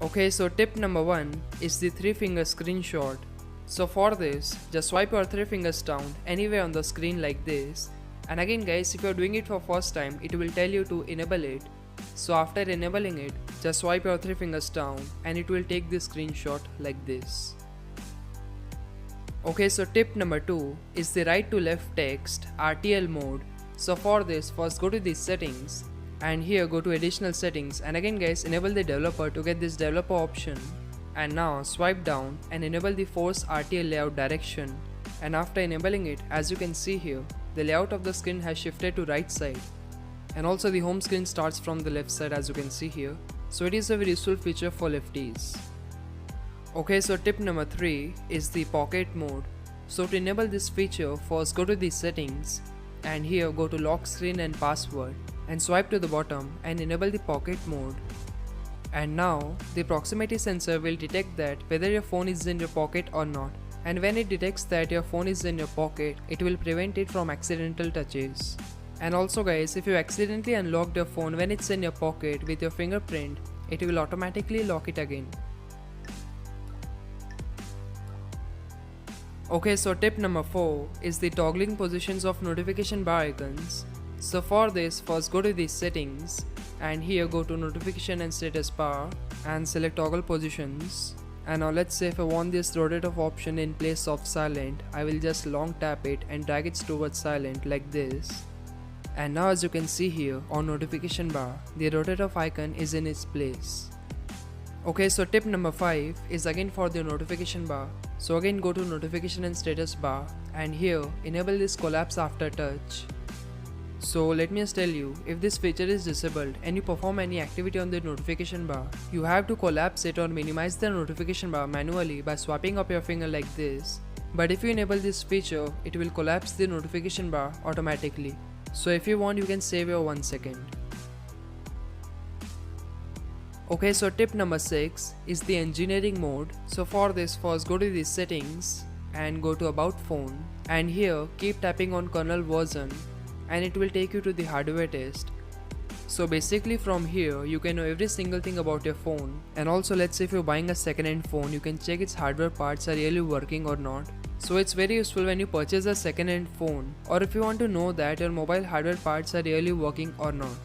Okay, so tip number 1 is the 3-finger screenshot. So for this, just swipe your 3 fingers down anywhere on the screen like this. And again guys, if you are doing it for first time, it will tell you to enable it. So after enabling it, just swipe your 3 fingers down and it will take the screenshot like this. Okay, so tip number 2 is the right to left text RTL mode. So for this, first go to the settings and here go to additional settings, and again guys, enable the developer to get this developer option. And now swipe down and enable the force RTL layout direction, and after enabling it, as you can see here, the layout of the screen has shifted to right side, and also the home screen starts from the left side as you can see here. So it is a very useful feature for lefties. Okay, so tip number 3 is the pocket mode. So to enable this feature, first go to the settings and here go to lock screen and password and swipe to the bottom and enable the pocket mode. And now the proximity sensor will detect that whether your phone is in your pocket or not, and when it detects that your phone is in your pocket, it will prevent it from accidental touches. And also guys, if you accidentally unlocked your phone when it's in your pocket with your fingerprint, it will automatically lock it again. Okay, so tip number 4 is the toggling positions of notification bar icons. So for this, first go to the settings and here go to notification and status bar and select toggle positions. And now let's say if I want this rotate off option in place of silent, I will just long tap it and drag it towards silent like this. And now as you can see here on notification bar, the rotate off icon is in its place. Okay, so tip number 5 is again for the notification bar. So again go to notification and status bar and here enable this collapse after touch. So let me just tell you, if this feature is disabled and you perform any activity on the notification bar, you have to collapse it or minimize the notification bar manually by swiping up your finger like this. But if you enable this feature, it will collapse the notification bar automatically. So if you want, you can save your 1 second. Okay, so tip number 6 is the engineering mode. So for this, first go to the settings and go to about phone and here keep tapping on kernel version and it will take you to the hardware test. So basically from here you can know every single thing about your phone, and also let's say if you're buying a second-hand phone, you can check its hardware parts are really working or not. So it's very useful when you purchase a second-hand phone, or if you want to know that your mobile hardware parts are really working or not.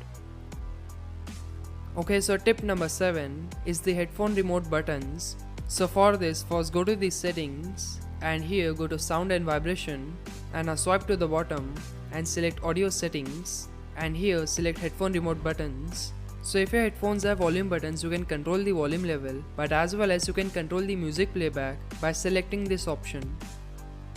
Okay, so tip number 7 is the headphone remote buttons. So for this, first go to the settings and here go to sound and vibration and now swipe to the bottom and select audio settings and here select headphone remote buttons. So if your headphones have volume buttons, you can control the volume level, but as well as you can control the music playback by selecting this option.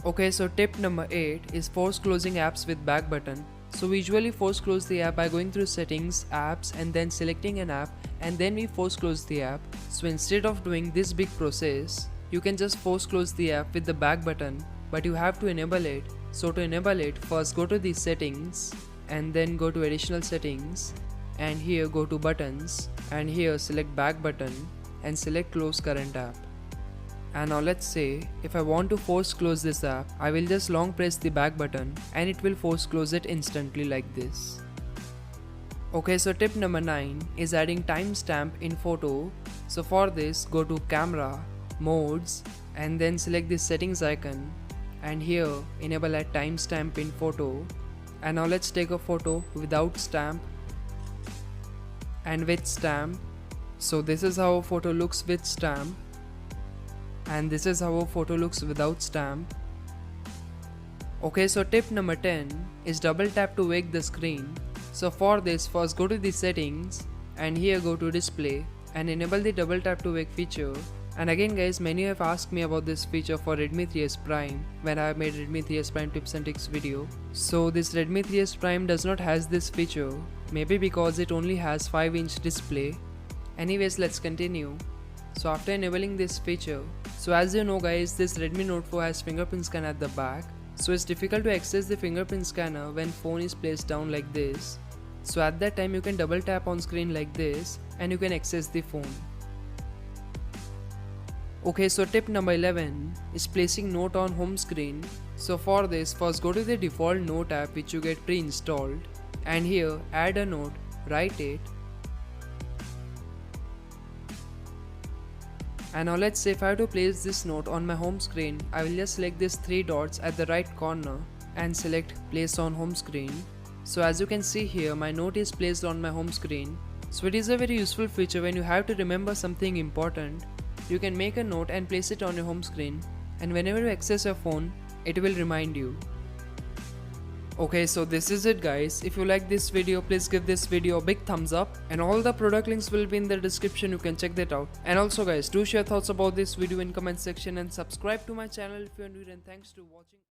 Okay, so tip number 8 is force closing apps with back button. So we usually force close the app by going through settings, apps and then selecting an app and then we force close the app. So instead of doing this big process, you can just force close the app with the back button, but you have to enable it. So to enable it, first go to the settings and then go to additional settings and here go to buttons and here select back button and select close current app. And now let's say if I want to force close this app, I will just long press the back button and it will force close it instantly like this. Okay, so tip number 9 is adding timestamp in photo. So for this, go to camera, modes and then select the settings icon and here enable add timestamp in photo. And now let's take a photo without stamp and with stamp. So this is how a photo looks with stamp and this is how a photo looks without stamp. Okay, so tip number 10 is double tap to wake the screen. So for this, first go to the settings and here go to display and enable the double tap to wake feature. And again guys, many have asked me about this feature for Redmi 3S Prime when I have made Redmi 3S Prime tips and tricks video. So this Redmi 3S Prime does not has this feature, maybe because it only has 5-inch display. Anyways, let's continue. So after enabling this feature, so as you know guys, this Redmi Note 4 has fingerprint scanner at the back. So it's difficult to access the fingerprint scanner when phone is placed down like this. So at that time you can double tap on screen like this and you can access the phone. Okay, so tip number 11 is placing note on home screen. So for this, first go to the default note app which you get pre-installed and here add a note, write it And now let's say if I have to place this note on my home screen, I will just select these 3 dots at the right corner and select place on home screen. So as you can see here, my note is placed on my home screen. So it is a very useful feature when you have to remember something important. You can make a note and place it on your home screen, and whenever you access your phone, it will remind you. Okay, so this is it guys. If you like this video, please give this video a big thumbs up, and all the product links will be in the description, you can check that out. And also guys, do share thoughts about this video in comment section and subscribe to my channel if you are new, and thanks to watching.